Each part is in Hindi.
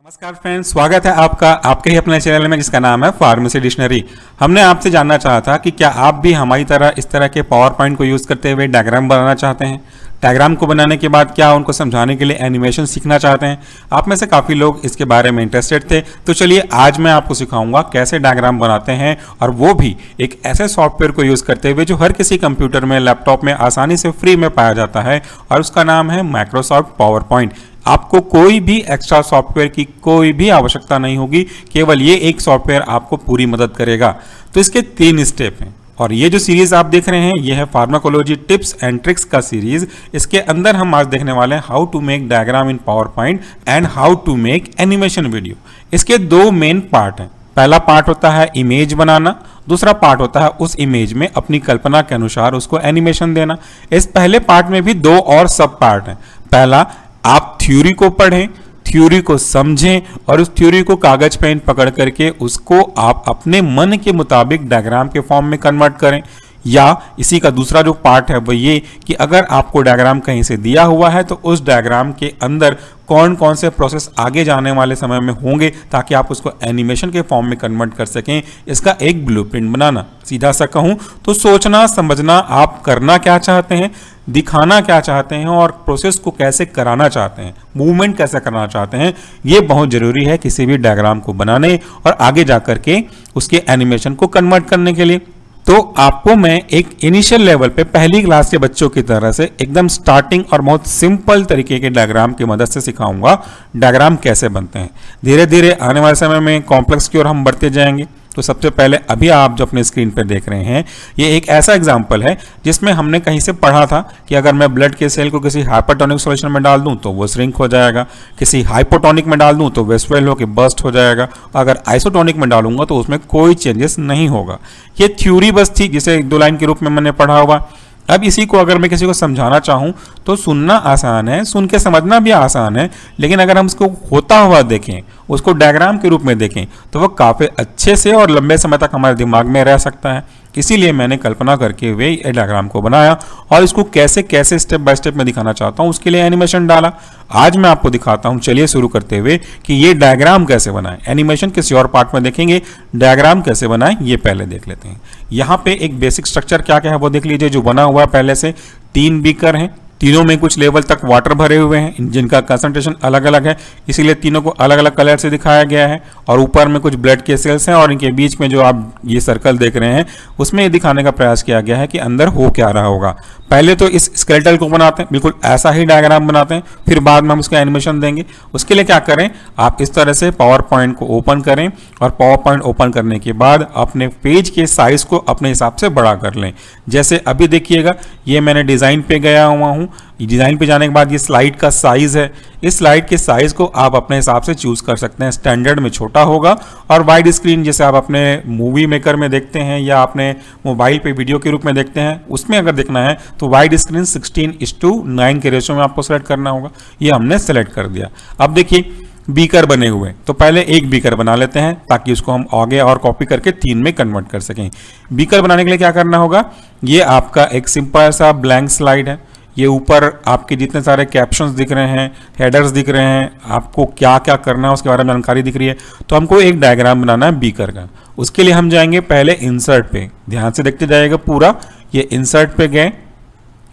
नमस्कार फ्रेंड्स, स्वागत है आपका आपके ही अपने चैनल में जिसका नाम है फार्मेसी डिक्शनरी। हमने आपसे जानना चाहा था कि क्या आप भी हमारी तरह इस तरह के पावर पॉइंट को यूज़ करते हुए डायग्राम बनाना चाहते हैं। डायग्राम को बनाने के बाद क्या उनको समझाने के लिए एनिमेशन सीखना चाहते हैं। आप में से काफ़ी लोग इसके बारे में इंटरेस्टेड थे, तो चलिए आज मैं आपको सिखाऊंगा कैसे डायग्राम बनाते हैं, और वो भी एक ऐसे सॉफ्टवेयर को यूज़ करते हुए जो हर किसी कंप्यूटर में, लैपटॉप में आसानी से फ्री में पाया जाता है, और उसका नाम है माइक्रोसॉफ्ट पावर पॉइंट। आपको कोई भी एक्स्ट्रा सॉफ्टवेयर की कोई भी आवश्यकता नहीं होगी, केवल ये एक सॉफ्टवेयर आपको पूरी मदद करेगा। तो इसके 3 स्टेप हैं, और ये जो सीरीज आप देख रहे हैं ये है फार्माकोलॉजी टिप्स एंड ट्रिक्स का सीरीज। इसके अंदर हम आज देखने वाले हैं how to make diagram in PowerPoint and how to make animation video. इसके 2 मेन पार्ट हैं। पहला पार्ट होता है इमेज बनाना, दूसरा पार्ट होता है उस इमेज में अपनी कल्पना के अनुसार उसको एनिमेशन देना। इस पहले पार्ट में भी 2 और सब पार्ट हैं। पहला, आप थ्योरी को पढ़ें, थ्योरी को समझें, और उस थ्योरी को कागज पेन पकड़ करके उसको आप अपने मन के मुताबिक डायग्राम के फॉर्म में कन्वर्ट करें। या इसी का दूसरा जो पार्ट है वो ये कि अगर आपको डायग्राम कहीं से दिया हुआ है तो उस डायग्राम के अंदर कौन कौन से प्रोसेस आगे जाने वाले समय में होंगे ताकि आप उसको एनिमेशन के फॉर्म में कन्वर्ट कर सकें, इसका एक ब्लूप्रिंट बनाना। सीधा सा कहूं तो सोचना समझना, आप करना क्या चाहते हैं, दिखाना क्या चाहते हैं, और प्रोसेस को कैसे कराना चाहते हैं, मूवमेंट कैसे करना चाहते हैं, ये बहुत जरूरी है किसी भी डायग्राम को बनाने और आगे जाकर के उसके एनिमेशन को कन्वर्ट करने के लिए। तो आपको मैं एक इनिशियल लेवल पे पहली क्लास के बच्चों की तरह से एकदम स्टार्टिंग और बहुत सिंपल तरीके के डायग्राम की मदद से सिखाऊंगा डायग्राम कैसे बनते हैं। धीरे धीरे आने वाले समय में कॉम्प्लेक्स की ओर हम बढ़ते जाएंगे। तो सबसे पहले अभी आप जो अपने स्क्रीन पर देख रहे हैं ये एक ऐसा एग्जाम्पल है जिसमें हमने कहीं से पढ़ा था कि अगर मैं ब्लड के सेल को किसी हाइपरटोनिक सॉल्यूशन में डाल दूं तो वो श्रिंक हो जाएगा, किसी हाइपोटोनिक में डाल दूं तो वो स्वेल होकर बर्स्ट हो जाएगा, अगर आइसोटोनिक में डालूंगा तो उसमें कोई चेंजेस नहीं होगा। ये थ्योरी बस थी जिसे 1-2 लाइन के रूप में मैंने पढ़ा हुआ। अब इसी को अगर मैं किसी को समझाना चाहूं तो सुनना आसान है, सुन के समझना भी आसान है, लेकिन अगर हम उसको होता हुआ देखें, उसको डायग्राम के रूप में देखें, तो वह काफ़ी अच्छे से और लंबे समय तक हमारे दिमाग में रह सकता है। इसीलिए मैंने कल्पना करके हुए ये डायग्राम को बनाया, और इसको कैसे कैसे स्टेप बाय स्टेप में दिखाना चाहता हूँ उसके लिए एनिमेशन डाला। आज मैं आपको दिखाता हूँ, चलिए शुरू करते हुए, कि ये डायग्राम कैसे बनाएं। एनिमेशन किसी और पार्ट में देखेंगे, डायग्राम कैसे बनाएं ये पहले देख लेते हैं। यहाँ पे एक बेसिक स्ट्रक्चर क्या क्या है वो देख लीजिए जो बना हुआ है पहले से। 3 बीकर हैं, तीनों में कुछ लेवल तक वाटर भरे हुए हैं जिनका कंसंट्रेशन अलग अलग है, इसीलिए तीनों को अलग अलग कलर से दिखाया गया है। और ऊपर में कुछ ब्लड के सेल्स हैं, और इनके बीच में जो आप ये सर्कल देख रहे हैं उसमें ये दिखाने का प्रयास किया गया है कि अंदर हो क्या रहा होगा। पहले तो इस स्केलेटल को बनाते हैं, बिल्कुल ऐसा ही डायग्राम बनाते हैं, फिर बाद में हम उसका एनिमेशन देंगे। उसके लिए क्या करें, आप इस तरह से पावर पॉइंट को ओपन करें, और पावर पॉइंट ओपन करने के बाद अपने पेज के साइज को अपने हिसाब से बड़ा कर लें। जैसे अभी देखिएगा, ये मैंने डिज़ाइन पे गया हुआ हूँ। डिज़ाइन पे जाने के बाद ये स्लाइड का साइज़ है, इस स्लाइड के साइज़ को आप अपने हिसाब से चूज़ कर सकते हैं। स्टैंडर्ड में छोटा होगा, और वाइड स्क्रीन जैसे आप अपने मूवी मेकर में देखते हैं या अपने मोबाइल पे वीडियो के रूप में देखते हैं, उसमें अगर देखना है तो वाइड स्क्रीन 16:9 के रेशो में आपको सेलेक्ट करना होगा। ये हमने सेलेक्ट कर दिया। अब देखिए बीकर बने हुए, तो पहले एक बीकर बना लेते हैं ताकि उसको हम आगे और कॉपी करके 3 में कन्वर्ट कर सकें। बीकर बनाने के लिए क्या करना होगा, ये आपका एक सिंपल सा ब्लैंक स्लाइड है। ये ऊपर आपके जितने सारे कैप्शंस दिख रहे हैं, हेडर्स दिख रहे हैं, आपको क्या क्या करना है उसके बारे में जानकारी दिख रही है। तो हमको एक डायग्राम बनाना है बीकर का। उसके लिए हम जाएंगे पहले इंसर्ट पे, ध्यान से देखते जाइएगा पूरा। ये इंसर्ट पे गए,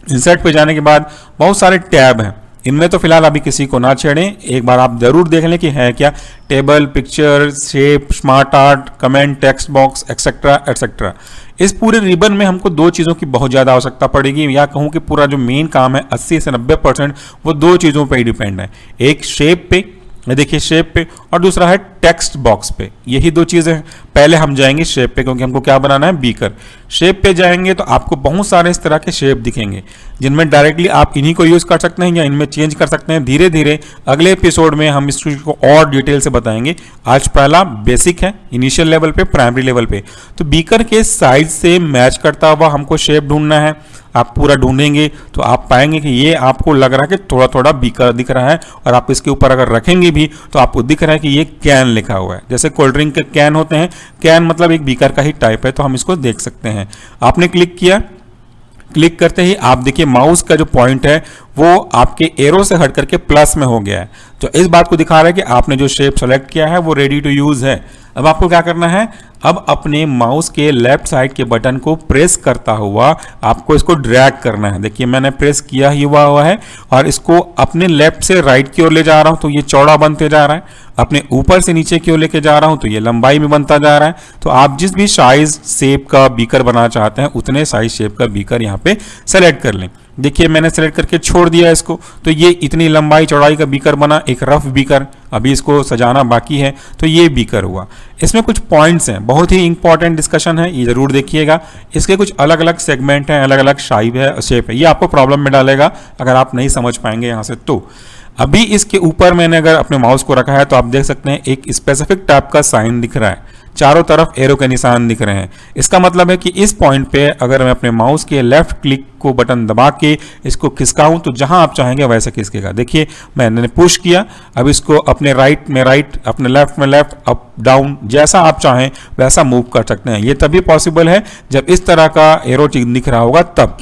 इंसर्ट पे जाने के बाद बहुत सारे टैब हैं, इनमें तो फिलहाल अभी किसी को ना छेड़ें, एक बार आप जरूर देख लें कि है क्या। Table, picture, shape, smart art, comment, text box, etcetera etcetera. इस पूरे रिबन में हमको 2 चीज़ों की बहुत ज़्यादा आवश्यकता पड़ेगी, या कहूँ कि पूरा जो मेन काम है 80 से 90% वो 2 चीज़ों पे ही डिपेंड है। एक शेप पे, देखिए शेप पे, और दूसरा है टेक्स्ट बॉक्स पे। यही 2 चीज़ें हैं। पहले हम जाएंगे शेप पे, क्योंकि हमको क्या बनाना है, बीकर। शेप पे जाएंगे तो आपको बहुत सारे इस तरह के शेप दिखेंगे जिनमें डायरेक्टली आप इन्हीं को यूज़ कर सकते हैं या इनमें चेंज कर सकते हैं। धीरे धीरे अगले एपिसोड में हम इस चीज़ को और डिटेल से बताएंगे। आज पहला बेसिक है, इनिशियल लेवल पे, प्राइमरी लेवल पे। तो बीकर के साइज से मैच करता हुआ हमको शेप ढूंढना है। आप पूरा ढूंढेंगे तो आप पाएंगे कि ये आपको लग रहा है कि थोड़ा थोड़ा बीकर दिख रहा है, और आप इसके ऊपर अगर रखेंगे भी तो आपको दिख रहा है कि ये कैन लिखा हुआ है। जैसे कोल्ड ड्रिंक के कैन होते हैं, कैन मतलब एक बीकर का ही टाइप है, तो हम इसको देख सकते हैं। आपने क्लिक किया, क्लिक करते ही आप देखिए माउस का जो पॉइंट है वो आपके एरो से हट करके प्लस में हो गया है, जो इस बात को दिखा रहा है कि आपने जो शेप सेलेक्ट किया है वो रेडी टू यूज है। अब आपको क्या करना है, अब अपने माउस के लेफ्ट साइड के बटन को प्रेस करता हुआ आपको इसको ड्रैग करना है। देखिए मैंने प्रेस किया ही हुआ है और इसको अपने लेफ्ट से राइट की ओर ले जा रहा हूं तो ये चौड़ा बनते जा रहा है, अपने ऊपर से नीचे की ओर लेके जा रहा हूं तो ये लंबाई में बनता जा रहा है। तो आप जिस भी साइज शेप का बीकर बनाना चाहते हैं उतने साइज शेप का बीकर यहाँ पे सेलेक्ट कर लें। देखिए मैंने सेलेक्ट करके छोड़ दिया इसको, तो ये इतनी लंबाई चौड़ाई का बीकर बना, एक रफ बीकर। अभी इसको सजाना बाकी है, तो ये बीकर हुआ। इसमें कुछ पॉइंट्स हैं, बहुत ही इंपॉर्टेंट डिस्कशन है, ये जरूर देखिएगा। इसके कुछ अलग अलग सेगमेंट हैं, अलग अलग शेप है, ये आपको प्रॉब्लम में डालेगा अगर आप नहीं समझ पाएंगे यहाँ से। तो अभी इसके ऊपर मैंने अगर अपने माउस को रखा है तो आप देख सकते हैं एक स्पेसिफिक टाइप का साइन दिख रहा है, चारों तरफ एरो के निशान दिख रहे हैं। इसका मतलब है कि इस पॉइंट पे अगर मैं अपने माउस के लेफ्ट क्लिक को बटन दबा के इसको खिसकाऊं तो जहां आप चाहेंगे वैसे खिसकेगा। देखिए मैंने पुश किया, अब इसको अपने राइट में राइट, अपने लेफ्ट में लेफ्ट, अप डाउन, जैसा आप चाहें वैसा मूव कर सकते हैं। ये तभी पॉसिबल है जब इस तरह का एरो दिख रहा होगा तब।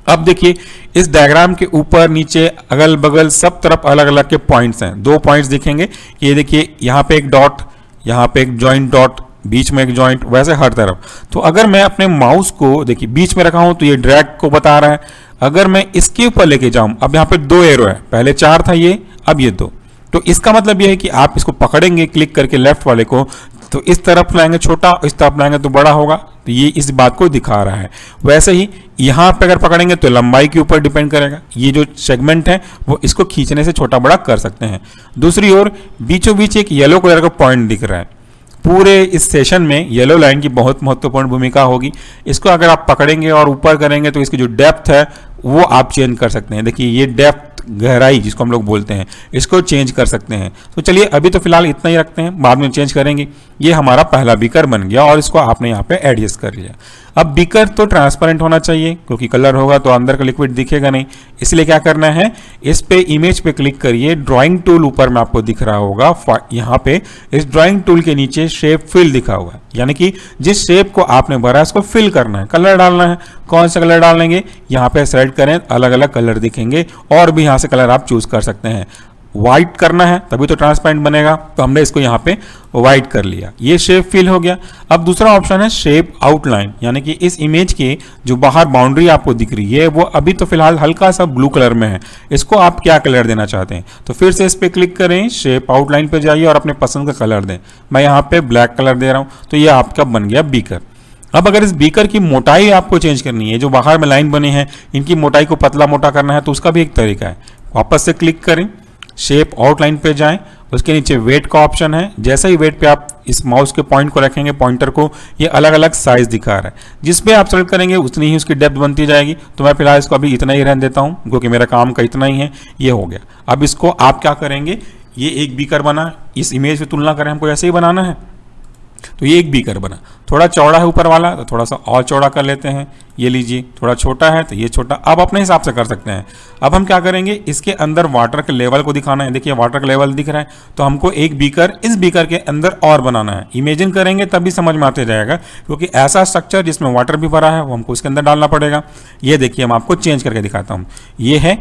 अब देखिए इस डायग्राम के ऊपर नीचे अगल बगल सब तरफ अलग अलग के पॉइंट्स हैं, 2 पॉइंट्स दिखेंगे। ये देखिए यहाँ पे एक डॉट, यहाँ पे एक जॉइंट डॉट, बीच में एक जॉइंट, वैसे हर तरफ। तो अगर मैं अपने माउस को देखिए बीच में रखा हूं तो ये ड्रैग को बता रहा है। अगर मैं इसके ऊपर लेके जाऊं, अब यहाँ पे 2 एरो है, पहले 4 था ये, अब ये 2। तो इसका मतलब ये है कि आप इसको पकड़ेंगे क्लिक करके लेफ्ट वाले को तो इस तरफ लाएंगे छोटा, इस तरफ लाएंगे तो बड़ा होगा। तो ये इस बात को दिखा रहा है। वैसे ही यहाँ पे अगर पकड़ेंगे तो लंबाई के ऊपर डिपेंड करेगा, ये जो सेगमेंट है वो इसको खींचने से छोटा बड़ा कर सकते हैं। दूसरी ओर बीचों बीच एक येलो कलर का पॉइंट दिख रहा है, पूरे इस सेशन में येलो लाइन की बहुत महत्वपूर्ण भूमिका होगी। इसको अगर आप पकड़ेंगे और ऊपर करेंगे तो इसकी जो डेप्थ है वो आप चेंज कर सकते हैं। देखिए ये डेप्थ, गहराई जिसको हम लोग बोलते हैं, इसको चेंज कर सकते हैं। तो चलिए अभी तो फिलहाल इतना ही रखते हैं, बाद में चेंज करेंगे। ये हमारा पहला बीकर बन गया और इसको आपने यहाँ पे एडजस्ट कर लिया। अब बीकर तो ट्रांसपेरेंट होना चाहिए क्योंकि कलर होगा तो अंदर का लिक्विड दिखेगा नहीं, इसलिए क्या करना है, इस पे इमेज पे क्लिक करिए, ड्राइंग टूल ऊपर में आपको दिख रहा होगा। यहाँ पे इस ड्राइंग टूल के नीचे शेप फिल दिखा हुआ है, यानी कि जिस शेप को आपने भरा है उसको फिल करना है, कलर डालना है। कौन सा कलर डालेंगे, यहाँ पे सेलेक्ट करें, अलग अलग कलर दिखेंगे और भी यहाँ से कलर आप चूज कर सकते हैं। व्हाइट करना है तभी तो ट्रांसपेरेंट बनेगा, तो हमने इसको यहाँ पे व्हाइट कर लिया, ये शेप फिल हो गया। अब दूसरा ऑप्शन है शेप आउटलाइन, यानी कि इस इमेज के जो बाहर बाउंड्री आपको दिख रही है वो अभी तो फिलहाल हल्का सा ब्लू कलर में है, इसको आप क्या कलर देना चाहते हैं। तो फिर से इस पे क्लिक करें, शेप आउटलाइन पे जाइए और अपने पसंद का कलर दें। मैं यहाँ पे ब्लैक कलर दे रहा हूँ, तो ये आपका बन गया बीकर। अब अगर इस बीकर की मोटाई आपको चेंज करनी है, जो बाहर में लाइन बने हैं इनकी मोटाई को पतला मोटा करना है, तो उसका भी एक तरीका है। वापस से क्लिक करें, शेप आउटलाइन पे जाएं, उसके नीचे वेट का ऑप्शन है। जैसे ही वेट पे आप इस माउस के पॉइंट को रखेंगे, पॉइंटर को, ये अलग अलग साइज दिखा रहा है, जिस पे आप सेलेक्ट करेंगे उतनी ही उसकी डेप्थ बनती जाएगी। तो मैं फिलहाल इसको अभी इतना ही रहने देता हूँ क्योंकि मेरा काम का इतना ही है। ये हो गया। अब इसको आप क्या करेंगे, ये एक बीकर बना, इस इमेज से तुलना करें, हमको ऐसे ही बनाना है, तो ये एक बीकर बना। थोड़ा चौड़ा है ऊपर वाला तो थोड़ा सा और चौड़ा कर लेते हैं, ये लीजिए। थोड़ा छोटा है तो ये छोटा, अब अपने हिसाब से कर सकते हैं। अब हम क्या करेंगे, इसके अंदर वाटर के लेवल को दिखाना है। देखिए वाटर का लेवल दिख रहा है, तो हमको एक बीकर इस बीकर के अंदर और बनाना है। इमेजिन करेंगे तभी समझ में आते जाएगा, क्योंकि ऐसा स्ट्रक्चर जिसमें वाटर भी भरा है वो हमको इसके अंदर डालना पड़ेगा। ये देखिए हम आपको चेंज करके दिखाता हूँ। ये है,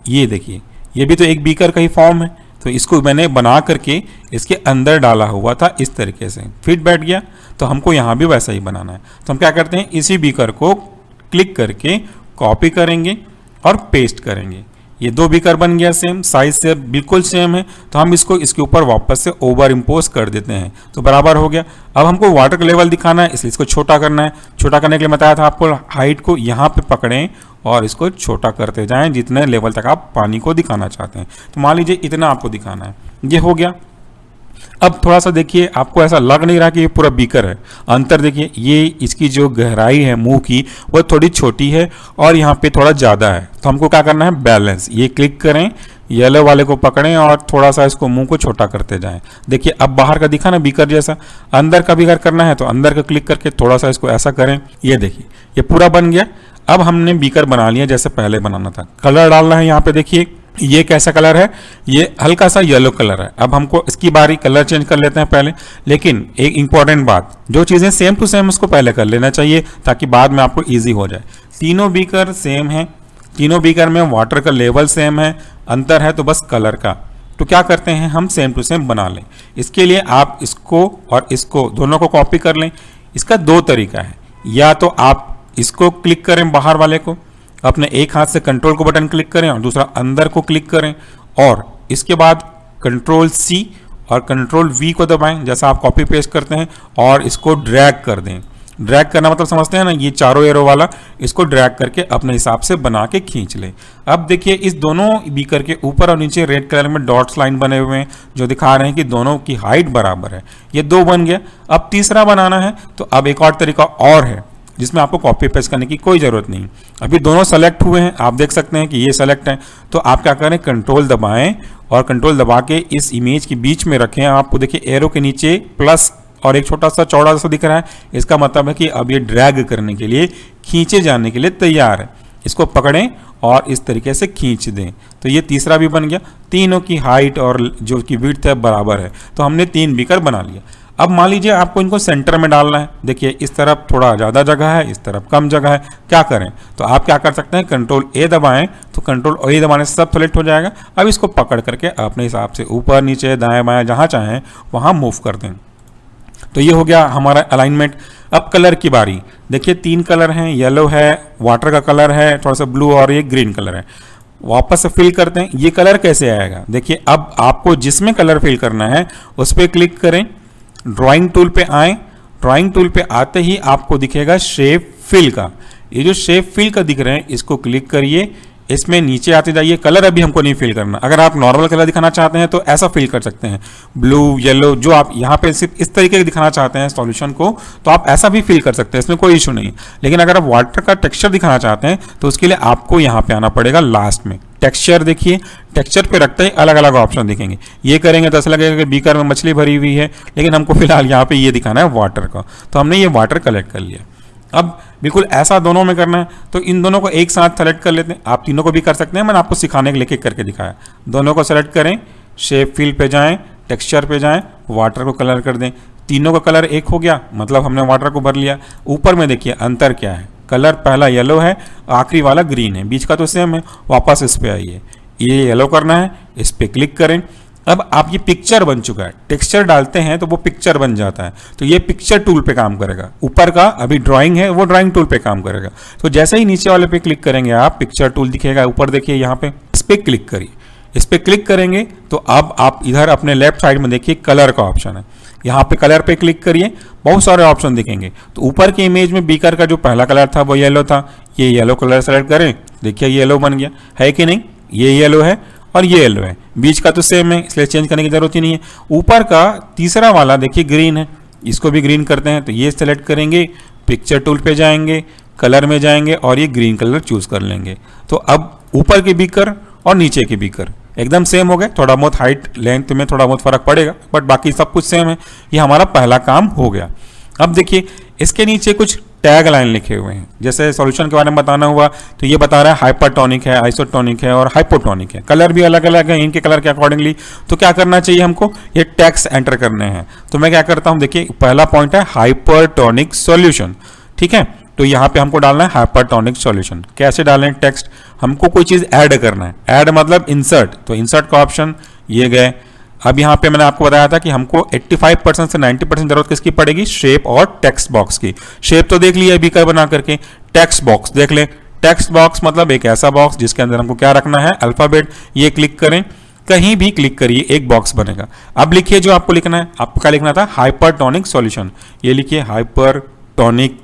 ये देखिए, ये भी तो एक बीकर का ही फॉर्म है, तो इसको मैंने बना करके इसके अंदर डाला हुआ था, इस तरीके से फिट बैठ गया। तो हमको यहाँ भी वैसा ही बनाना है। तो हम क्या करते हैं, इसी बीकर को क्लिक करके कॉपी करेंगे और पेस्ट करेंगे। ये 2 बीकर बन गया, सेम साइज से बिल्कुल सेम है। तो हम इसको इसके ऊपर वापस से ओवर इम्पोज कर देते हैं, तो बराबर हो गया। अब हमको वाटर का लेवल दिखाना है, इसलिए इसको छोटा करना है। छोटा करने के लिए बताया था आपको, हाइट को यहाँ पे पकड़ें और इसको छोटा करते जाएं जितने लेवल तक आप पानी को दिखाना चाहते हैं। तो मान लीजिए इतना आपको दिखाना है, ये हो गया। अब थोड़ा सा देखिए, आपको ऐसा लग नहीं रहा कि ये पूरा बीकर है। अंतर देखिए, ये इसकी जो गहराई है मुंह की वो थोड़ी छोटी है और यहाँ पे थोड़ा ज़्यादा है। तो हमको क्या करना है, बैलेंस। ये क्लिक करें, येलो वाले को पकड़ें और थोड़ा सा इसको मुंह को छोटा करते जाएं। देखिए अब बाहर का दिखा ना बीकर जैसा। अंदर का बीकर करना है तो अंदर का क्लिक करके थोड़ा सा इसको ऐसा करें। ये देखिए ये पूरा बन गया। अब हमने बीकर बना लिया जैसे पहले बनाना था। कलर डालना है, यहाँ पे देखिए ये कैसा कलर है, ये हल्का सा येलो कलर है। अब हमको इसकी बारी कलर चेंज कर लेते हैं पहले। लेकिन एक इंपॉर्टेंट बात, जो चीज़ें सेम टू सेम उसको पहले कर लेना चाहिए ताकि बाद में आपको इजी हो जाए। तीनों बीकर सेम है, तीनों बीकर में वाटर का लेवल सेम है, अंतर है तो बस कलर का। तो क्या करते हैं हम सेम टू सेम बना लें। इसके लिए आप इसको और इसको दोनों को कॉपी कर लें। इसका दो तरीका है, या तो आप इसको क्लिक करें बाहर वाले को, अपने एक हाथ से कंट्रोल को बटन क्लिक करें और दूसरा अंदर को क्लिक करें, और इसके बाद कंट्रोल सी और कंट्रोल वी को दबाएं जैसा आप कॉपी पेस्ट करते हैं, और इसको ड्रैग कर दें। ड्रैग करना मतलब समझते हैं ना, ये चारों एरो वाला, इसको ड्रैग करके अपने हिसाब से बना के खींच लें। अब देखिए इस दोनों बीकर के ऊपर और नीचे रेड कलर में डॉट्स लाइन बने हुए हैं जो दिखा रहे हैं कि दोनों की हाइट बराबर है। ये दो बन गया। अब तीसरा बनाना है तो अब एक और तरीका और है जिसमें आपको कॉपी पेस्ट करने की कोई ज़रूरत नहीं। अभी दोनों सेलेक्ट हुए हैं, आप देख सकते हैं कि ये सेलेक्ट है, तो आप क्या करें, कंट्रोल दबाएं और कंट्रोल दबा के इस इमेज के बीच में रखें। आपको देखिए एरो के नीचे प्लस और एक छोटा सा चौड़ा सा दिख रहा है, इसका मतलब है कि अब ये ड्रैग करने के लिए, खींचे जाने के लिए तैयार है। इसको पकड़ें और इस तरीके से खींच दें, तो ये तीसरा भी बन गया। तीनों की हाइट और जो की विड्थ है बराबर है, तो हमने 3 बीकर बना लिया। अब मान लीजिए आपको इनको सेंटर में डालना है। देखिए इस तरफ थोड़ा ज़्यादा जगह है, इस तरफ कम जगह है, क्या करें, तो आप क्या कर सकते हैं, कंट्रोल ए दबाएं, तो कंट्रोल ए दबाने से सब सेलेक्ट हो जाएगा। अब इसको पकड़ करके अपने हिसाब से ऊपर नीचे दाएं बाएं जहाँ चाहें वहाँ मूव कर दें। तो ये हो गया हमारा अलाइनमेंट। अब कलर की बारी। देखिए 3 कलर हैं, येलो है, वाटर का कलर है, थोड़ा सा ब्लू और ये ग्रीन कलर है। वापस से फिल करते हैं। ये कलर कैसे आएगा, देखिए अब आपको जिसमें कलर फिल करना है उस पर क्लिक करें, ड्राइंग टूल पे आएँ। ड्राइंग टूल पे आते ही आपको दिखेगा शेप फिल का। ये जो शेप फिल का दिख रहे हैं इसको क्लिक करिए, इसमें नीचे आते जाइए। कलर अभी हमको नहीं फिल करना, अगर आप नॉर्मल कलर दिखाना चाहते हैं तो ऐसा फिल कर सकते हैं, ब्लू येलो, जो आप यहाँ पे सिर्फ इस तरीके से दिखाना चाहते हैं सॉल्यूशन को, तो आप ऐसा भी फिल कर सकते हैं, इसमें कोई इशू नहीं। लेकिन अगर आप वाटर का टेक्सचर दिखाना चाहते हैं तो उसके लिए आपको यहाँ पे आना पड़ेगा लास्ट में। टेक्सचर देखिए, टेक्सचर पे रखते ही अलग अलग ऑप्शन दिखेंगे। ये करेंगे तो ऐसा लगेगा कि बीकर में मछली भरी हुई है, लेकिन हमको फिलहाल यहाँ पे ये दिखाना है वाटर का, तो हमने ये वाटर कलेक्ट कर लिया। अब बिल्कुल ऐसा दोनों में करना है, तो इन दोनों को एक साथ सेलेक्ट कर लेते हैं। आप तीनों को भी कर सकते हैं, मैंने आपको सिखाने के लिए करके दिखाया। दोनों को सेलेक्ट करें, शेप फिल पे जाएं, टेक्सचर पे जाएं, वाटर को कलर कर दें। तीनों का कलर एक हो गया, मतलब हमने वाटर को भर लिया। ऊपर में देखिए अंतर क्या है, कलर पहला येलो है, आखिरी वाला ग्रीन है, बीच का तो सेम है। वापस इस पे आइए, ये येलो करना है, इस पर क्लिक करें। अब आप ये पिक्चर बन चुका है, टेक्सचर डालते हैं तो वो पिक्चर बन जाता है, तो ये पिक्चर टूल पे काम करेगा। ऊपर का अभी ड्राइंग है, वो ड्राइंग टूल पे काम करेगा। तो जैसे ही नीचे वाले पे क्लिक करेंगे आप, पिक्चर टूल दिखेगा ऊपर, देखिए यहाँ पे, इस पे क्लिक करिए। इस पे क्लिक करेंगे तो अब आप इधर अपने लेफ्ट साइड में देखिए कलर का ऑप्शन है, यहाँ पे कलर पे क्लिक करिए, बहुत सारे ऑप्शन दिखेंगे। तो ऊपर की इमेज में बीकर का जो पहला कलर था वो येलो था, ये येलो कलर सेलेक्ट करें, देखिए येलो बन गया है कि नहीं, ये येलो है और ये येलो है, बीच का तो सेम है, इसलिए चेंज करने की जरूरत ही नहीं है। ऊपर का तीसरा वाला देखिए ग्रीन है, इसको भी ग्रीन करते हैं, तो ये सेलेक्ट करेंगे, पिक्चर टूल पे जाएंगे, कलर में जाएंगे और ये ग्रीन कलर चूज कर लेंगे। तो अब ऊपर के बीकर और नीचे के बीकर एकदम सेम हो गए। थोड़ा बहुत हाइट लेंथ में थोड़ा बहुत फर्क पड़ेगा, बट बाकी सब कुछ सेम है। ये हमारा पहला काम हो गया। अब देखिए इसके नीचे कुछ टैग लाइन लिखे हुए हैं, जैसे सॉल्यूशन के बारे में बताना हुआ तो ये बता रहा है हाइपरटोनिक है, आइसोटोनिक है और हाइपोटोनिक है। कलर भी अलग अलग है, इनके कलर के अकॉर्डिंगली। तो क्या करना चाहिए हमको, ये टैग्स एंटर करने हैं। तो मैं क्या करता हूँ, देखिए पहला पॉइंट है हाइपरटोनिक सॉल्यूशन, ठीक है। तो यहाँ पे हमको डालना है हाइपरटोनिक सॉल्यूशन। कैसे डालें टेक्स्ट, हमको कोई चीज़ ऐड करना है, ऐड मतलब इंसर्ट, तो इंसर्ट का ऑप्शन ये गए। अब यहाँ पे मैंने आपको बताया था कि हमको 85% से 90% जरूरत किसकी पड़ेगी, शेप और टेक्स्ट बॉक्स की। शेप तो देख लिया बीकर बना करके, टेक्स्ट बॉक्स देख लें। टेक्स्ट बॉक्स मतलब एक ऐसा बॉक्स जिसके अंदर हमको क्या रखना है, अल्फाबेट। ये क्लिक करें, कहीं भी क्लिक करिए, एक बॉक्स बनेगा। अब लिखिए जो आपको लिखना है, आपको क्या लिखना था, हाइपरटोनिक सॉल्यूशन। ये लिखिए हाइपरटोनिक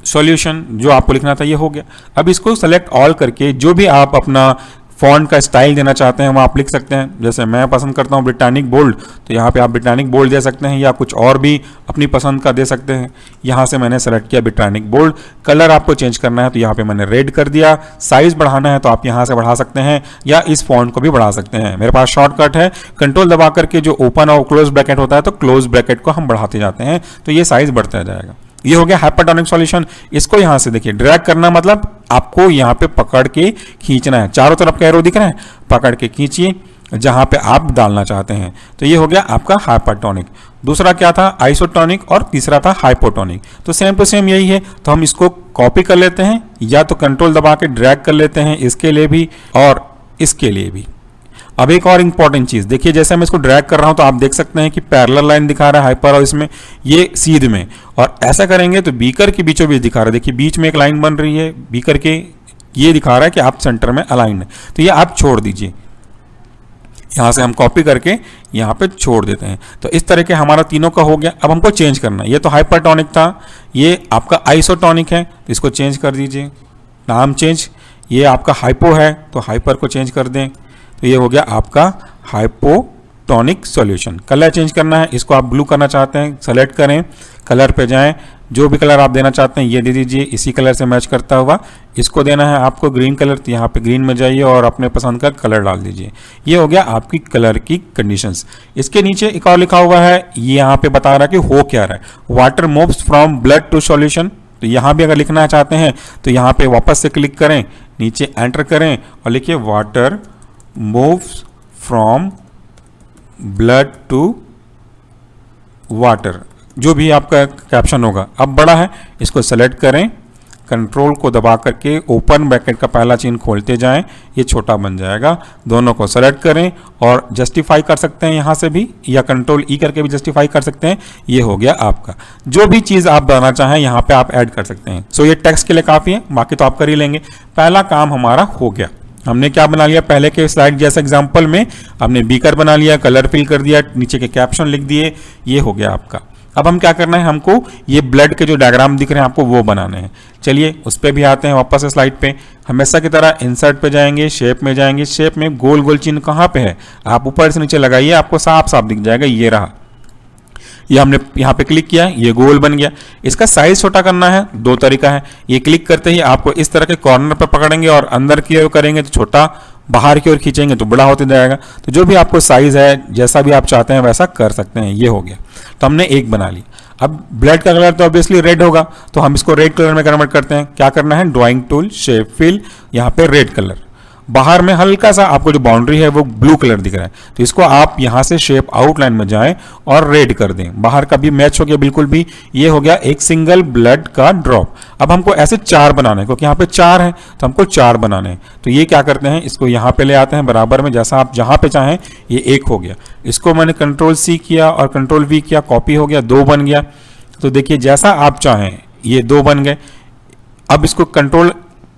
सॉल्यूशन, जो आपको लिखना था ये हो गया। अब इसको सेलेक्ट ऑल करके जो भी आप अपना फॉन्ट का स्टाइल देना चाहते हैं वो आप लिख सकते हैं। जैसे मैं पसंद करता हूँ ब्रिटानिक बोल्ड, तो यहाँ पे आप ब्रिटानिक बोल्ड दे सकते हैं, या कुछ और भी अपनी पसंद का दे सकते हैं। यहाँ से मैंने सेलेक्ट किया ब्रिटानिक बोल्ड। कलर आपको चेंज करना है तो यहाँ पे मैंने रेड कर दिया। साइज बढ़ाना है तो आप यहाँ से बढ़ा सकते हैं, या इस फॉन्ट को भी बढ़ा सकते हैं। मेरे पास शॉर्टकट है, कंट्रोल दबा करके जो ओपन और क्लोज ब्रैकेट होता है, तो क्लोज ब्रैकेट को हम बढ़ाते जाते हैं, तो ये साइज बढ़ता जाएगा। ये हो गया हाइपरटोनिक सॉल्यूशन। इसको यहां से देखिए ड्रैग करना मतलब आपको यहां पे पकड़ के खींचना है। चारों तरफ का एरो दिख रहा है, पकड़ के खींचिए जहां पे आप डालना चाहते हैं। तो ये हो गया आपका हाइपरटोनिक। दूसरा क्या था, आइसोटोनिक, और तीसरा था हाइपोटोनिक। तो सेम टू सेम यही है। तो हम इसको कॉपी कर लेते हैं, या तो कंट्रोल दबा के ड्रैग कर लेते हैं, इसके लिए भी और इसके लिए भी। अब एक और इंपॉर्टेंट चीज देखिए, जैसे मैं इसको ड्रैग कर रहा हूं तो आप देख सकते हैं कि पैरेलल लाइन दिखा रहा है हाइपर और इसमें ये सीध में, और ऐसा करेंगे तो बीकर के बीचों बीच दिखा रहा है। देखिए बीच में एक लाइन बन रही है बीकर के, ये दिखा रहा है कि आप सेंटर में अलाइन है, तो ये आप छोड़ दीजिए। यहां से हम कॉपी करके यहां पे छोड़ देते हैं। तो इस तरह के हमारा तीनों का हो गया। अब हमको चेंज करना है, ये तो हाइपरटोनिक था, ये आपका आइसोटोनिक है, तो इसको चेंज कर दीजिए, नाम चेंज। ये आपका हाइपो है तो हाइपर को चेंज कर दें, तो ये हो गया आपका हाइपोटोनिक सॉल्यूशन। कलर चेंज करना है, इसको आप ब्लू करना चाहते हैं, सेलेक्ट करें, कलर पे जाएं, जो भी कलर आप देना चाहते हैं ये दे दीजिए, इसी कलर से मैच करता हुआ। इसको देना है आपको ग्रीन कलर, तो यहाँ पे ग्रीन में जाइए और अपने पसंद का कलर डाल दीजिए। ये हो गया आपकी कलर की कंडीशंस। इसके नीचे एक और लिखा हुआ है, ये यहाँ पे बता रहा है कि हो क्या रहा है, water moves from blood to solution. तो यहाँ भी अगर लिखना चाहते हैं तो यहाँ पे वापस से क्लिक करें, नीचे एंटर करें और लिखिए water moves from blood to water, जो भी आपका कैप्शन होगा। अब बड़ा है, इसको सेलेक्ट करें, कंट्रोल को दबा करके ओपन ब्रैकेट का पहला चिन्ह खोलते जाएं, ये छोटा बन जाएगा। दोनों को सेलेक्ट करें और जस्टिफाई कर सकते हैं यहाँ से भी, या कंट्रोल ई करके भी जस्टिफाई कर सकते हैं। ये हो गया आपका, जो भी चीज़ आप बनाना चाहें यहाँ पे आप ऐड कर सकते हैं। सो ये टेक्स्ट के लिए काफ़ी है, बाकी तो आप कर ही लेंगे। पहला काम हमारा हो गया। हमने क्या बना लिया, पहले के स्लाइड जैसे एग्जाम्पल में हमने बीकर बना लिया, कलर फिल कर दिया, नीचे के कैप्शन लिख दिए, ये हो गया आपका। अब हम क्या करना है, हमको ये ब्लड के जो डायग्राम दिख रहे हैं आपको वो बनाने हैं। चलिए उस पर भी आते हैं वापस से स्लाइड पे। हमेशा की तरह इंसर्ट पे जाएंगे, शेप में जाएंगे, शेप में गोल गोल चिन्ह कहाँ पे है, आप ऊपर से नीचे लगाइए, आपको साफ साफ दिख जाएगा, ये रहा। ये हमने यहाँ पे क्लिक किया, ये गोल बन गया। इसका साइज छोटा करना है, दो तरीका है। ये क्लिक करते ही आपको इस तरह के कॉर्नर पर पकड़ेंगे और अंदर की ओर करेंगे तो छोटा, बाहर की ओर खींचेंगे तो बड़ा होते जाएगा। तो जो भी आपको साइज है, जैसा भी आप चाहते हैं वैसा कर सकते हैं। ये हो गया, तो हमने एक बना ली। अब ब्लड का कलर तो ऑब्वियसली रेड होगा, तो हम इसको रेड कलर में कन्वर्ट करते हैं। क्या करना है, ड्राइंग टूल, शेप फिल, यहाँ पे रेड कलर। बाहर में हल्का सा आपको जो बाउंड्री है वो ब्लू कलर दिख रहा है, तो इसको आप यहाँ से शेप आउटलाइन में जाएं और रेड कर दें। बाहर का भी मैच हो गया बिल्कुल भी। ये हो गया एक सिंगल ब्लड का ड्रॉप। अब हमको ऐसे 4 बनाने हैं, क्योंकि यहाँ पे 4 है तो हमको 4 बनाने हैं। तो ये क्या करते हैं, इसको यहाँ पे ले आते हैं बराबर में, जैसा आप जहाँ पे चाहें। ये 1 हो गया, इसको मैंने कंट्रोल C किया और कंट्रोल V किया, कॉपी हो गया, 2 बन गया। तो देखिए जैसा आप चाहें, ये 2 बन गए। अब इसको कंट्रोल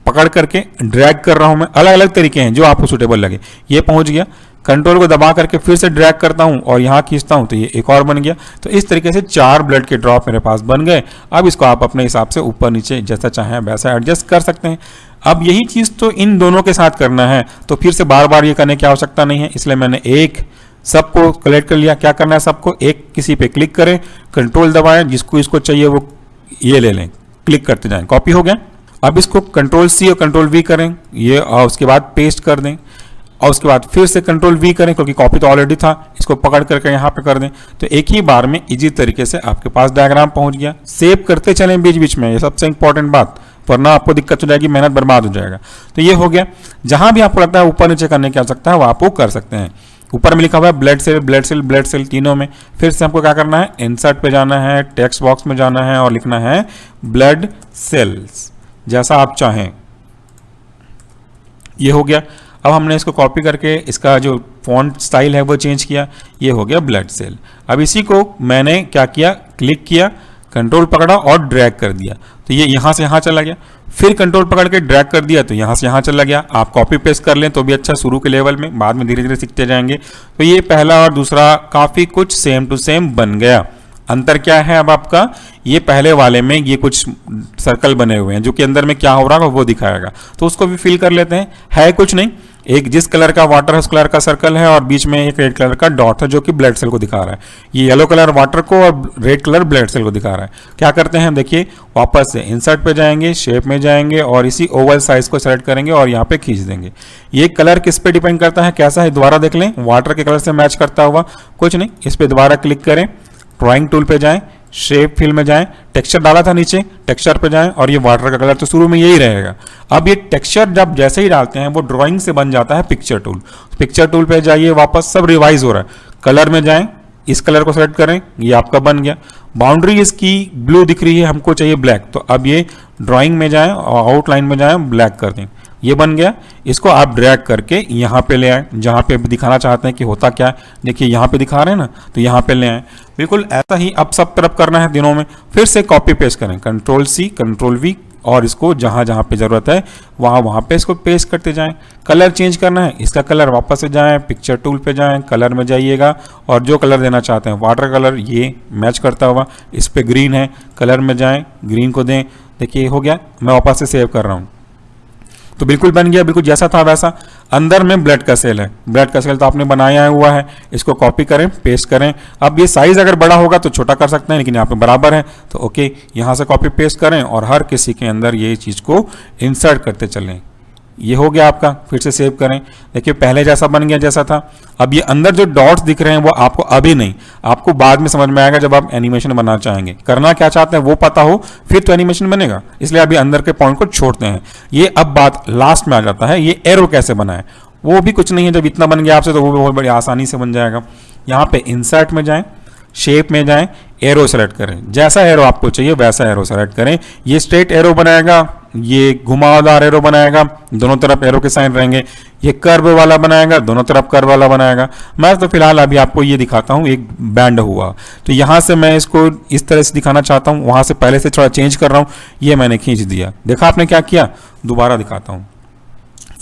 पकड़ करके ड्रैग कर रहा हूं मैं, अलग अलग तरीके हैं जो आपको सुटेबल लगे। ये पहुंच गया, कंट्रोल को दबा करके फिर से ड्रैग करता हूं और यहां खींचता हूं तो ये एक और बन गया। तो इस तरीके से 4 ब्लड के ड्रॉप मेरे पास बन गए। अब इसको आप अपने हिसाब से ऊपर नीचे जैसा चाहें वैसा एडजस्ट कर सकते हैं। अब यही चीज़ तो इन दोनों के साथ करना है, तो फिर से बार बार ये करने की आवश्यकता नहीं है, इसलिए मैंने एक सबको कलेक्ट कर लिया। क्या करना है, सबको एक किसी पे क्लिक करें, कंट्रोल दबाएं, जिसको इसको चाहिए वो ये ले लें, क्लिक करते जाएं, कॉपी हो गया। अब इसको कंट्रोल C और कंट्रोल V करें, ये और उसके बाद पेस्ट कर दें, और उसके बाद फिर से कंट्रोल V करें, क्योंकि कॉपी तो ऑलरेडी था, इसको पकड़ करके यहाँ पे कर दें। तो एक ही बार में इजी तरीके से आपके पास डायग्राम पहुंच गया। सेव करते चलें बीच बीच में, ये सबसे इंपॉर्टेंट बात, वरना आपको दिक्कत हो जाएगी, मेहनत बर्बाद हो जाएगा। तो ये हो गया। जहां भी आपको लगता है ऊपर नीचे करने की आवश्यकता है वो आप वो कर सकते हैं। ऊपर में लिखा हुआ है blood cell, blood cell, blood cell, तीनों में। फिर से हमको क्या करना है, इंसर्ट पे जाना है, टेक्स्ट बॉक्स में जाना है और लिखना है ब्लड सेल्स, जैसा आप चाहें। ये हो गया। अब हमने इसको कॉपी करके इसका जो फॉन्ट स्टाइल है वो चेंज किया, ये हो गया ब्लड सेल। अब इसी को मैंने क्या किया, क्लिक किया, कंट्रोल पकड़ा और ड्रैग कर दिया, तो ये यहाँ से यहाँ चला गया। फिर कंट्रोल पकड़ के ड्रैग कर दिया तो यहाँ से यहाँ चला गया। आप कॉपी पेस्ट कर लें तो भी अच्छा, शुरू के लेवल में, बाद में धीरे धीरे सीखते जाएंगे। तो ये पहला और दूसरा काफ़ी कुछ सेम टू सेम बन गया। अंतर क्या है, अब आपका ये पहले वाले में ये कुछ सर्कल बने हुए हैं जो कि अंदर में क्या हो रहा है वो दिखाएगा, तो उसको भी फिल कर लेते हैं। है कुछ नहीं, एक जिस कलर का वाटर है उस कलर का सर्कल है और बीच में एक रेड कलर का डॉट है जो कि ब्लड सेल को दिखा रहा है। ये येलो कलर वाटर को और रेड कलर ब्लड सेल को दिखा रहा है। क्या करते हैं, देखिए वापस से इंसर्ट पे जाएंगे, शेप में जाएंगे और इसी ओवल साइज को सेलेक्ट करेंगे और यहाँ पे खींच देंगे। ये कलर किस पे डिपेंड करता है, कैसा है, दोबारा देख लें, वाटर के कलर से मैच करता हुआ कुछ नहीं। इस पर दोबारा क्लिक करें, ड्राइंग टूल पे जाएं, शेप फिल में जाएं, टेक्सचर डाला था नीचे, टेक्सचर पे जाएं और ये वाटर का कलर तो शुरू में यही रहेगा। अब ये टेक्सचर जब जैसे ही डालते हैं वो ड्राइंग से बन जाता है पिक्चर टूल। पिक्चर टूल पे जाइए, वापस सब रिवाइज हो रहा है। कलर में जाएं, इस कलर को सेलेक्ट करें, ये आपका बन गया। बाउंड्री इसकी ब्लू दिख रही है, हमको चाहिए ब्लैक, तो अब ये ड्राइंग में जाएं और आउटलाइन में जाएं, ब्लैक कर दें, ये बन गया। इसको आप ड्रैग करके यहाँ पे ले आए, जहाँ पे दिखाना चाहते हैं कि होता क्या है, देखिए यहाँ पे दिखा रहे हैं ना, तो यहाँ पे ले आए। बिल्कुल ऐसा ही अब सब तरफ करना है दिनों में। फिर से कॉपी पेस्ट करें, Ctrl+C Ctrl+V, और इसको जहाँ जहाँ पे ज़रूरत है वहाँ पे इसको पेस्ट करते जाएं। कलर चेंज करना है, इसका कलर वापस से जाएं, पिक्चर टूल पे जाएं, कलर में जाइएगा और जो कलर देना चाहते हैं, वाटर कलर ये मैच करता हुआ, इस पे ग्रीन है, कलर में जाएं, ग्रीन को दें, देखिए हो गया। मैं वापस से सेव कर रहा हूँ, तो बिल्कुल बन गया, बिल्कुल जैसा था वैसा। अंदर में ब्लड का सेल है, ब्लड का सेल तो आपने बनाया हुआ है, इसको कॉपी करें, पेस्ट करें। अब ये साइज अगर बड़ा होगा तो छोटा कर सकते हैं, लेकिन यहाँ पे बराबर है तो ओके, यहाँ से कॉपी पेस्ट करें और हर किसी के अंदर ये चीज़ को इंसर्ट करते चलें। ये हो गया आपका, फिर से सेव करें, देखिए पहले जैसा बन गया जैसा था। अब ये अंदर जो डॉट्स दिख रहे हैं वो आपको अभी नहीं, आपको बाद में समझ में आएगा जब आप एनिमेशन बनाना चाहेंगे। करना क्या चाहते हैं वो पता हो फिर तो एनिमेशन बनेगा, इसलिए अभी अंदर के पॉइंट को छोड़ते हैं। ये अब बात लास्ट में आ जाता है, ये एरो कैसे बनाए, वो भी कुछ नहीं है। जब इतना बन गया आपसे तो वो भी बहुत बड़ी आसानी से बन जाएगा। यहाँ पे इंसर्ट में जाएं, शेप में जाएं, एरो सेलेक्ट करें, जैसा एरो आपको चाहिए वैसा एरो सेलेक्ट करें। ये स्ट्रेट एरो बनाएगा, ये घुमावदार एरो बनाएगा, दोनों तरफ एरो के साइन रहेंगे। ये कर्व वाला बनाएगा, दोनों तरफ कर्व वाला बनाएगा। मैं तो फिलहाल अभी आपको ये दिखाता हूँ, एक बैंड हुआ, तो यहाँ से मैं इसको इस तरह से दिखाना चाहता हूँ, वहाँ से पहले से थोड़ा चेंज कर रहा हूँ, ये मैंने खींच दिया। देखा आपने क्या किया, दोबारा दिखाता हूँ।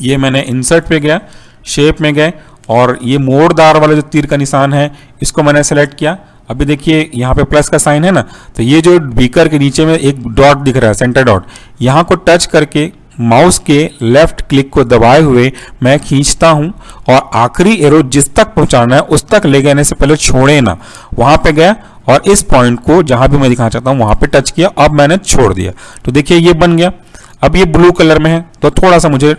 ये मैंने इंसर्ट पे गया, शेप में गए और ये मोड़दार वाला जो तीर का निशान है इसको मैंने सेलेक्ट किया। अभी देखिए यहाँ पे प्लस का साइन है ना, तो ये जो बीकर के नीचे में एक डॉट दिख रहा है, सेंटर डॉट, यहाँ को टच करके माउस के लेफ्ट क्लिक को दबाए हुए मैं खींचता हूँ और आखिरी एरो जिस तक पहुँचाना है उस तक ले जाने से पहले छोड़े ना, वहाँ पे गया और इस पॉइंट को जहाँ भी मैं दिखाना चाहता हूँ वहाँ पे टच किया, अब मैंने छोड़ दिया, तो देखिए ये बन गया। अब ये ब्लू कलर में है तो थोड़ा सा मुझे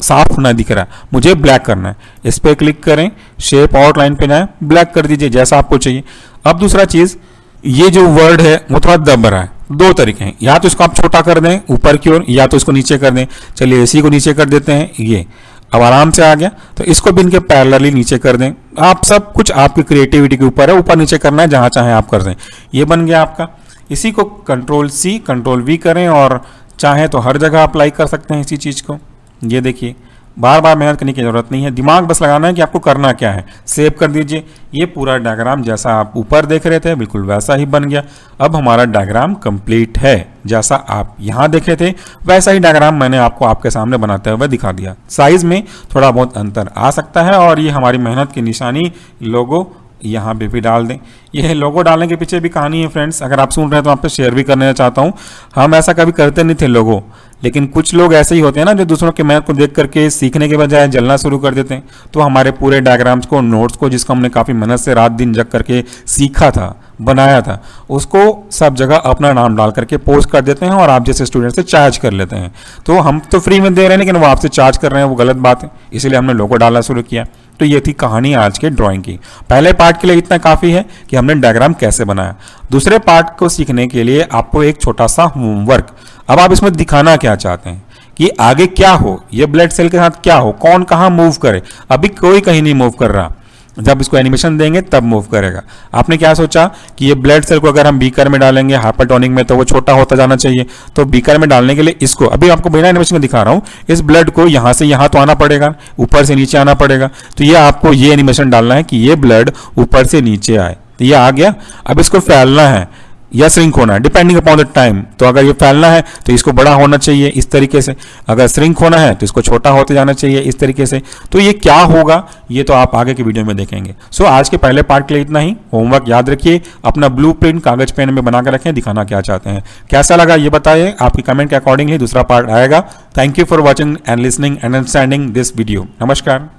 साफ ना दिख रहा है, मुझे ब्लैक करना है। इस पे क्लिक करें, शेप आउटलाइन पे जाएं, ब्लैक कर दीजिए जैसा आपको चाहिए। अब दूसरा चीज, ये जो वर्ड है वो थोड़ा दब रहा है, दो तरीके हैं, या तो इसको आप छोटा कर दें ऊपर की ओर, या तो इसको नीचे कर दें। चलिए इसी को नीचे कर देते हैं, ये अब आराम से आ गया, तो इसको भी इनके पैरेलली नीचे कर दें। आप सब कुछ आपकी क्रिएटिविटी के ऊपर है, ऊपर नीचे करना है जहां चाहे आप कर दें। ये बन गया आपका। इसी को Ctrl+C Ctrl+V करें और चाहे तो हर जगह अप्लाई कर सकते हैं इसी चीज को। ये देखिए, बार बार मेहनत करने की जरूरत नहीं है, दिमाग बस लगाना है कि आपको करना क्या है। सेव कर दीजिए। ये पूरा डायग्राम जैसा आप ऊपर देख रहे थे बिल्कुल वैसा ही बन गया। अब हमारा डायग्राम कंप्लीट है, जैसा आप यहाँ देखे थे वैसा ही डायग्राम मैंने आपको आपके सामने बनाते हुए दिखा दिया। साइज में थोड़ा बहुत अंतर आ सकता है और ये हमारी मेहनत की निशानी लोगो यहाँ पे भी डाल दें। यह लोगो डालने के पीछे भी कहानी है फ्रेंड्स, अगर आप सुन रहे हैं तो आप पे शेयर भी करना चाहता हूँ। हम ऐसा कभी करते नहीं थे लोगो, लेकिन कुछ लोग ऐसे ही होते हैं ना जो दूसरों के मेहनत को देख करके सीखने के बजाय जलना शुरू कर देते हैं। तो हमारे पूरे डायग्राम्स को, नोट्स को, जिसको हमने काफ़ी मेहनत से रात दिन जग करके सीखा था, बनाया था, उसको सब जगह अपना नाम डाल करके पोस्ट कर देते हैं और आप जैसे स्टूडेंट से चार्ज कर लेते हैं। तो हम तो फ्री में दे रहे हैं लेकिन वो आपसे चार्ज कर रहे हैं, वो गलत बात है, इसीलिए हमने लोगो डालना शुरू किया। तो ये थी कहानी आज के ड्राइंग की। पहले पार्ट के लिए इतना काफ़ी है कि हमने डायग्राम कैसे बनाया। दूसरे पार्ट को सीखने के लिए आपको एक छोटा सा होमवर्क, अब आप इसमें दिखाना क्या चाहते हैं कि आगे क्या हो, ये ब्लड सेल के साथ क्या हो, कौन कहाँ मूव करे। अभी कोई कहीं नहीं मूव कर रहा, जब इसको एनिमेशन देंगे तब मूव करेगा। आपने क्या सोचा कि ये ब्लड सेल को अगर हम बीकर में डालेंगे हाइपरटोनिक में तो वो छोटा होता जाना चाहिए, तो बीकर में डालने के लिए इसको अभी आपको बिना एनिमेशन में दिखा रहा हूँ, इस ब्लड को यहाँ से यहाँ तो आना पड़ेगा, ऊपर से नीचे आना पड़ेगा। तो ये आपको ये एनिमेशन डालना है कि ये ब्लड ऊपर से नीचे आए, तो ये आ गया। अब इसको फैलना है या श्रिंक होना है डिपेंडिंग अपॉन द टाइम। तो अगर ये फैलना है तो इसको बड़ा होना चाहिए इस तरीके से, अगर श्रिंक होना है तो इसको छोटा होते जाना चाहिए इस तरीके से। तो ये क्या होगा ये तो आप आगे के वीडियो में देखेंगे। सो आज के पहले पार्ट के लिए इतना ही। होमवर्क याद रखिए, अपना ब्लूप्रिंट कागज पेन में बना कर रखें, दिखाना क्या चाहते हैं। कैसा लगा ये बताइए, आपकी कमेंट के अकॉर्डिंगली दूसरा पार्ट आएगा। Thank you for watching and listening and understanding this video. नमस्कार।